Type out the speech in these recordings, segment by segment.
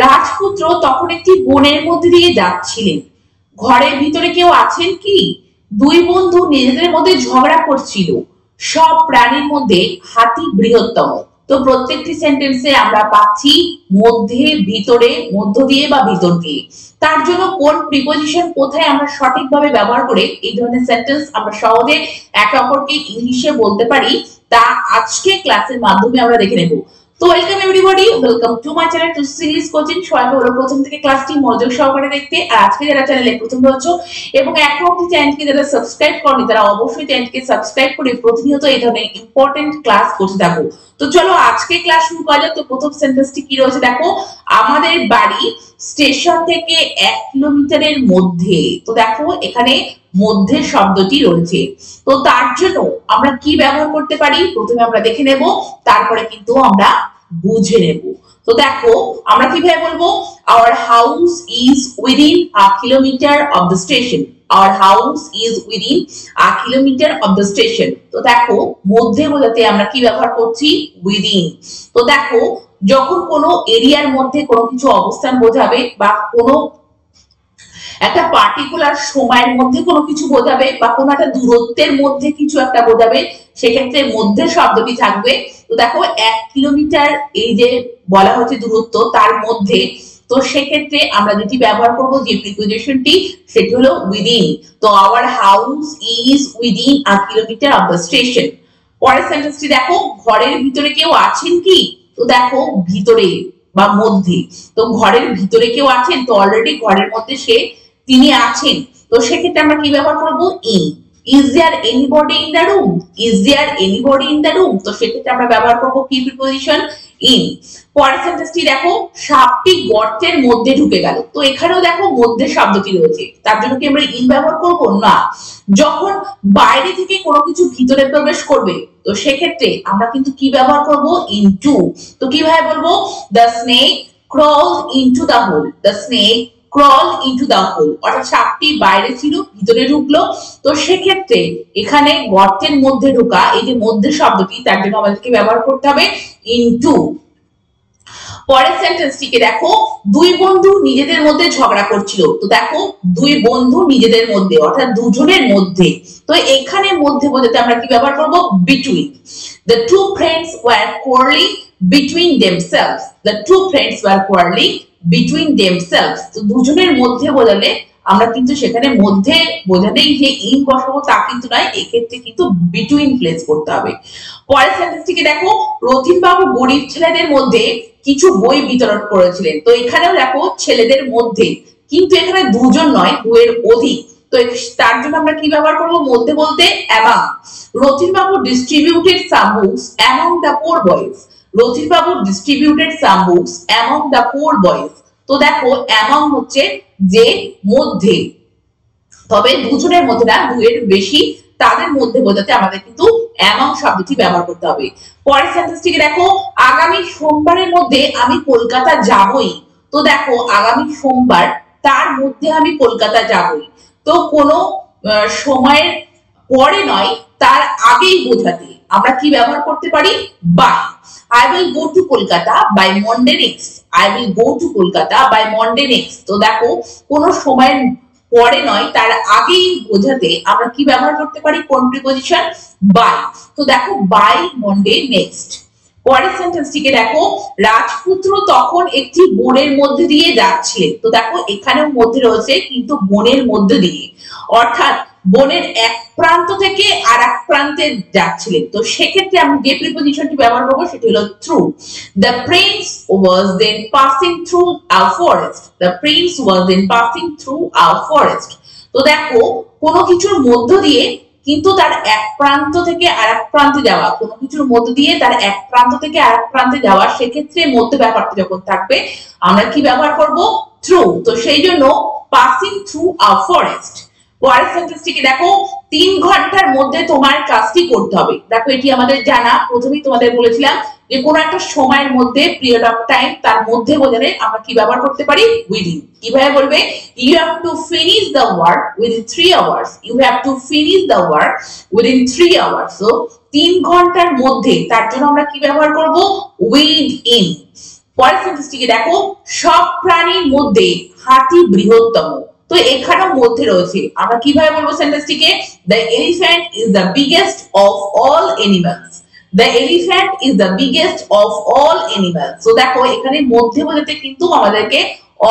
রাজপুত্র তখন একটি বনের মধ্যে দিয়ে যাচ্ছিলেন। ঘরের ভিতরে কেউ আছেন কি? দুই বন্ধু নিজেদের মধ্যে ঝগড়া করছিল। সব প্রাণীর মধ্যে হাতি বৃহত্তম। তো প্রত্যেকটি সেন্টেন্সে আমরা পাচ্ছি মধ্যে, ভিতরে, মধ্য দিয়ে বা ভিতর দিয়ে। তার জন্য কোন প্রিপোজিশন কোথায় আমরা সঠিকভাবে ব্যবহার করে এই ধরনের সেন্টেন্স আমরা সহজে একে অপরকে ইংলিশে বলতে পারি তা আজকে ক্লাসের মাধ্যমে আমরা দেখে নেব। তো welcome everybody, welcome to my channel to series coaching. সবাইকে বলবো প্রথম থেকে ক্লাসটি মনোযোগ সহকারে দেখতে। আর আজকে যারা চ্যানেলে প্রথম হচ্ছ এবং এখনো অবধি চ্যানেলকে যারা সাবস্ক্রাইব করনি তারা অবশ্যই চ্যানেলকে সাবস্ক্রাইব করে প্রতিনিয়ত এই ধরনের ইম্পর্টেন্ট ক্লাস করতে থাকো। তো চলো আজকে ক্লাস শুরু করা যাক। তো প্রথম সেন্টেন্সটি কি রয়েছে দেখো, আমাদের বাড়ি স্টেশন থেকে 1 কিলোমিটারের মধ্যে। তো দেখো এখানে মধ্যের শব্দটি রয়েছে। তো তার জন্য আমরা কি ব্যবহার করতে পারি প্রথমে আমরা দেখে নেব, তারপরে কিন্তু আমরা বুঝে নেব। তো দেখো আমরা কিভাবে বলবো, our house is within a kilometer of the station. Our house is within a kilometer of the station. তো দেখো মধ্যে বোঝাতে আমরা কি ব্যবহার করছি, within। তো দেখো যখন কোনো এরিয়ার মধ্যে কোনো কিছু অবস্থান বোঝাবে বা কোনো একটা পার্টিকুলার সময়ের মধ্যে কোনো কিছু বোঝাবে বা কোনো একটা দূরত্বের মধ্যে কিছু একটা বোঝাবে, সেক্ষেত্রে মধ্যে শব্দটি থাকবে। তো দেখো 1 কিলোমিটার এই যে বলা হচ্ছে দূরত্ব তার মধ্যে, তো সেক্ষেত্রে আমরা যেটি ব্যবহার করব যে প্রিপোজিশনটি সেটি হলো উইদিন। তো our house is within a kilometre of the station. পরের সেন্টেন্সটি দেখো, ঘরের ভিতরে কেউ আছেন কি? তো দেখো ভিতরে বা মধ্যে, তো ঘরের ভিতরে কেউ আছেন, তো অলরেডি ঘরের মধ্যে তিনি আছেন। তো সেক্ষেত্রে আমরা কি ব্যবহার করব, in. Is there anybody in the room? Is there anybody in the room? তো সেক্ষেত্রে আমরা ব্যবহার করব কি প্রিপোজিশন, ইন। পরের সেন্টেন্সটি দেখো, সাপটি গর্তের মধ্যে ঢুকে গেল। তো এখানেও দেখো মধ্যে শব্দটি রয়েছে, তার জন্য কি আমরা ইন ব্যবহার করব না। যখন বাইরে থেকে কোনো কিছু ভিতরে প্রবেশ করবে তো সেক্ষেত্রে আমরা কিন্তু কি ব্যবহার করব, ইনটু। তো কিভাবে বলবো, the snake crawled into the hole. The snake crawled into the hole. অর্থাৎ সাপটি বাইরে ছিল ভিতরে ঢুকলো। তো সেক্ষেত্রে এখানে গর্তের মধ্যে ঢোকা, এই যে মধ্যে শব্দটি, তার জন্য আমাদেরকে ব্যবহার করতে হবে ইনটু। পরের সেন্টেন্সটিকে দেখো, দুই বন্ধু নিজেদের মধ্যে ঝগড়া করছিল। তো দেখো দুই বন্ধু নিজেদের মধ্যে অর্থাৎ দুজনের মধ্যে। তো এখানে মধ্যে বোঝাতে আমরা কি ব্যবহার করব, between. The two friends were quarreling between themselves. The two friends were quarreling between themselves. তো দুজনের মধ্যে বোঝালে আমরা কিন্তু সেখানে মধ্যে বোঝাতেই যে ইন বসাবো তা কিন্তু নয়, এক্ষেত্রে কিন্তু বিটুইন প্লেস করতে হবে। পরের সেন্টেন্সটিকে দেখো, রথিন বাবু গরিব ছেলেদের মধ্যে কিছু বই বিতরণ করেছিলেন। তো এখানেও দেখো ছেলেদের মধ্যে, কিন্তু এখানে দুজন নয়, দুয়ের অধিক। তো তার জন্য আমরা কি ব্যবহার করব, মধ্যে বলতে among. Rathin babu distributed some books among the poor boys. Rathin babu distributed some books among the poor boys. তো দেখো অ্যামং হচ্ছে যে মধ্যে, তবে দুজনের মধ্যে না, দুয়ের বেশি, তাদের মধ্যে বোঝাতে আমাদের কিন্তু অ্যামং শব্দটি ব্যবহার করতে হবে। পরের সেন্টেন্সটিকে দেখো, আগামী সোমবারের মধ্যে আমি কলকাতা যাবই। তো দেখো আগামী সোমবার, তার মধ্যে আমি কলকাতা যাবই। তো কোনো সময়ের পরে নয়, তার আগেই বোঝাতে আমরা কি ব্যবহার করতে পারি, by. I will go to Kolkata by Monday next. I will go to Kolkata by Monday next. তো দেখো কোনো সময়ের পরে নয়, তার আগেই বোঝাতে আমরা কি ব্যবহার করতে পারি, কোন প্রিপোজিশন, বাই। তো দেখো বাই মন্ডে নেক্সট। পরের সেন্টেন্সটিকে দেখো, রাজপুত্র তখন একটি বনের মধ্যে দিয়ে যাচ্ছিলেন। তো দেখো এখানেও মধ্যে রয়েছে কিন্তু বনের মধ্যে দিয়ে, অর্থাৎ বনের এক প্রান্ত থেকে আর এক প্রান্তে যাচ্ছিলেন। তো সেক্ষেত্রে আমি যে প্রিপোজিশনটি ব্যবহার করবো সেটি হলো through. The prince was then passing through a forest. The prince was then passing through a forest. তো দেখো কোনো কিছুর মধ্য দিয়ে কিন্তু তার এক প্রান্ত থেকে আরেক প্রান্তে যাওয়া, কোনো কিছুর মধ্য দিয়ে তার এক প্রান্ত থেকে আরেক প্রান্তে যাওয়া, সেক্ষেত্রে মধ্যে ব্যাপারটা যখন থাকবে আমরা কি ব্যবহার করব, থ্রু। তো সেই জন্য পাসিং থ্রু আ ফরেস্ট। পরের সেন্টেন্সটিকে দেখো, 3 ঘন্টার মধ্যে তোমার কাজটি করতে হবে। দেখো এটি আমাদের জানা, প্রথমেই তোমাদের বলেছিলাম যে কোন একটা সময়ের মধ্যে, পিরিয়ড অফ টাইম, তার মধ্যে বোঝালে আমরা কি ব্যবহার করতে পারি, উইদিন। কিভাবে বলবে, you have to finish the work within 3 hours. You have to finish the work within 3 hours. So 3 ঘন্টার মধ্যে, তার জন্য আমরা কি ব্যবহার করব, within। পরের সেন্টেন্সটিকে দেখো, সব প্রাণীর মধ্যে হাতি বৃহত্তম। তো এখানেও মধ্যে রয়েছে, আমরা কিভাবে বলবো সেন্টেন্সটিকে? The elephant is the biggest of all animals. The elephant is the biggest of all animals. তো দেখো এখানে মধ্যে বোঝাতে কিন্তু আমাদেরকে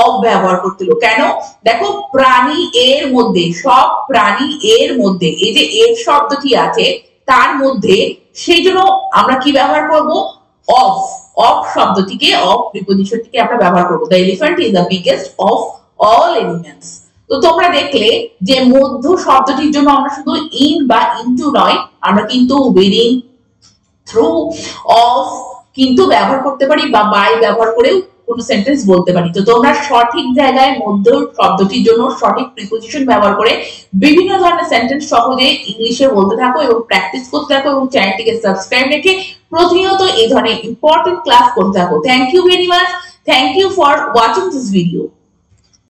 অফ ব্যবহার করতে হলো। কেন? দেখো প্রাণী এর মধ্যে, সব প্রাণী এর মধ্যে, এই যে এর শব্দটি আছে তার মধ্যে, সেই জন্য আমরা কি ব্যবহার করব? অফ। অফ শব্দটিকে, অফ প্রিপোজিশনটিকে আমরা ব্যবহার করব। The elephant is the biggest of all animals. তো তোমরা দেখলে যে মধ্য শব্দটির জন্য আমরা শুধু ইন বা ইনটু নয়, আমরা কিন্তু উইদিন, থ্রু, অফ কিন্তু ব্যবহার করতে পারি, বা বাই ব্যবহার করেও কোনো সেন্টেন্স বলতে পারি। তো তোমরা সঠিক জায়গায় মধ্য শব্দটির জন্য সঠিক প্রিপোজিশন ব্যবহার করে বিভিন্ন ধরনের সেন্টেন্স সহজে ইংলিশে বলতে থাকো এবং প্র্যাকটিস করতে থাকো, এবং চ্যানেলটিকে সাবস্ক্রাইব রেখে প্রতিনিয়ত এই ধরনের ইম্পর্টেন্ট ক্লাস করতে থাকো। Thank you very much. Thank you for watching this video.